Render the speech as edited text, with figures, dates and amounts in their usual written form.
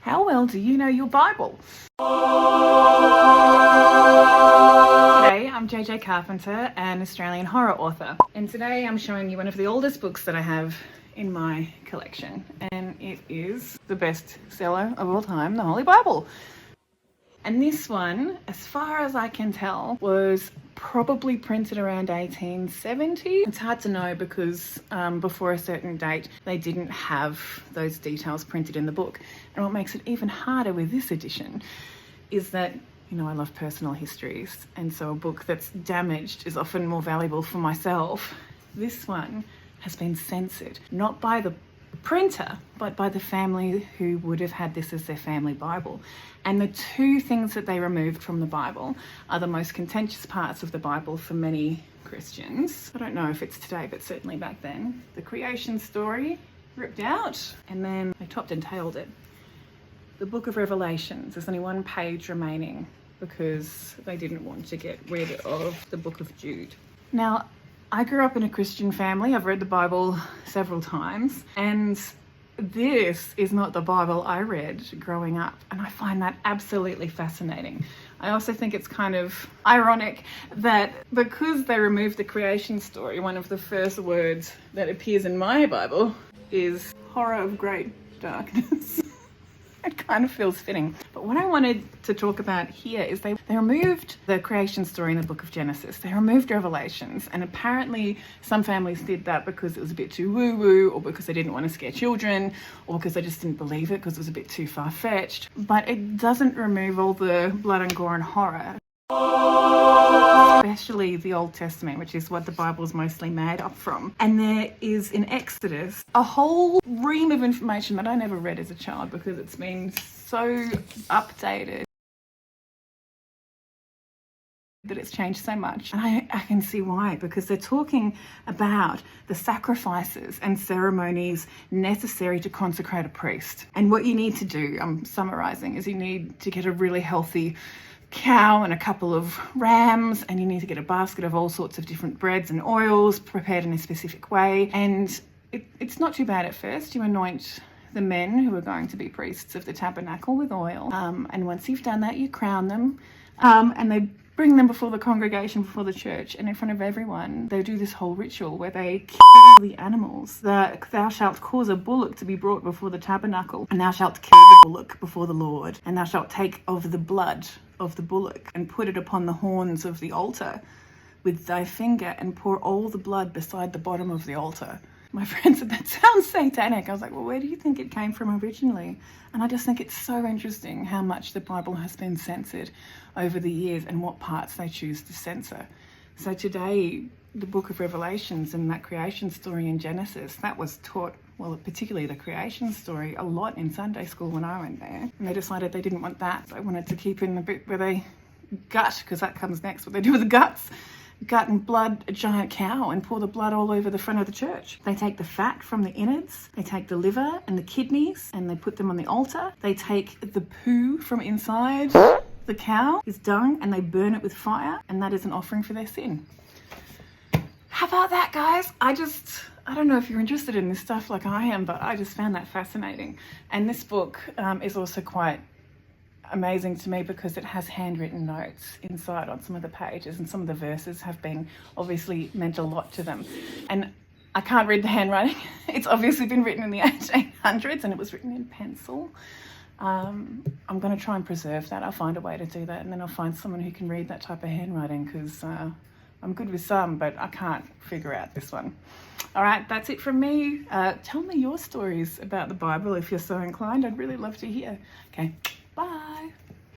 How well do you know your Bible? Today I'm JJ Carpenter, an Australian horror author, and today I'm showing you one of the oldest books that I have in my collection, and it is the bestseller of all time, the Holy Bible. And this one, as far as I can tell, was probably printed around 1870. It's hard to know because before a certain date, they didn't have those details printed in the book. And what makes it even harder with this edition is that, you know, I love personal histories. And so a book that's damaged is often more valuable for myself. This one has been censored, not by the printer, but by the family who would have had this as their family Bible. And the two things that they removed from the Bible are the most contentious parts of the Bible for many Christians. I don't know if it's today, but certainly back then. The creation story ripped out, and then they topped and tailed it. The book of Revelations, there's only one page remaining because they didn't want to get rid of the book of Jude. Now, I grew up in a Christian family. I've read the Bible several times, and this is not the Bible I read growing up, and I find that absolutely fascinating. I also think it's kind of ironic that because they removed the creation story, one of the first words that appears in my Bible is horror of great darkness. It kind of feels fitting. But what I wanted to talk about here is they removed the creation story in the book of Genesis. They removed Revelations, and apparently some families did that because it was a bit too woo-woo, or because they didn't want to scare children, or because they just didn't believe it because it was a bit too far-fetched. But it doesn't remove all the blood and gore and horror, especially the Old Testament, which is what the Bible is mostly made up from. And there is in Exodus a whole ream of information that I never read as a child because it's been so updated that it's changed so much. And I can see why, because they're talking about the sacrifices and ceremonies necessary to consecrate a priest. And what you need to do, I'm summarizing, is you need to get a really healthy cow and a couple of rams, and you need to get a basket of all sorts of different breads and oils prepared in a specific way. And it's not too bad at first. You anoint the men who are going to be priests of the tabernacle with oil, and once you've done that, you crown them, and they bring them before the congregation, before the church, and in front of everyone they do this whole ritual where they kill the animals. Thou shalt cause a bullock to be brought before the tabernacle, and thou shalt kill the bullock before the Lord, and thou shalt take of the blood of the bullock and put it upon the horns of the altar with thy finger, and pour all the blood beside the bottom of the altar. My friend said, that sounds satanic. I was like, well, where do you think it came from originally? And I just think it's so interesting how much the Bible has been censored over the years and what parts they choose to censor. So today, the book of Revelations and that creation story in Genesis, that was taught, well, particularly the creation story, a lot in Sunday school when I went there. And they decided they didn't want that. They wanted to keep in the bit where they gut, because that comes next, what they do with the guts. Gut and blood a giant cow and pour the blood all over the front of the church. They take the fat from the innards, they take the liver and the kidneys, and they put them on the altar. They take the poo from inside the cow, his dung, and they burn it with fire, and that is an offering for their sin. How about that, guys? I don't know if you're interested in this stuff like I am, but I just found that fascinating. And this book is also quite amazing to me because it has handwritten notes inside on some of the pages, and some of the verses have been obviously meant a lot to them. And I can't read the handwriting. It's obviously been written in the 1800s and it was written in pencil. I'm going to try and preserve that. I'll find a way to do that, and then I'll find someone who can read that type of handwriting, because I'm good with some, but I can't figure out this one. All right, that's it from me. Tell me your stories about the Bible if you're so inclined. I'd really love to hear. Okay. Bye.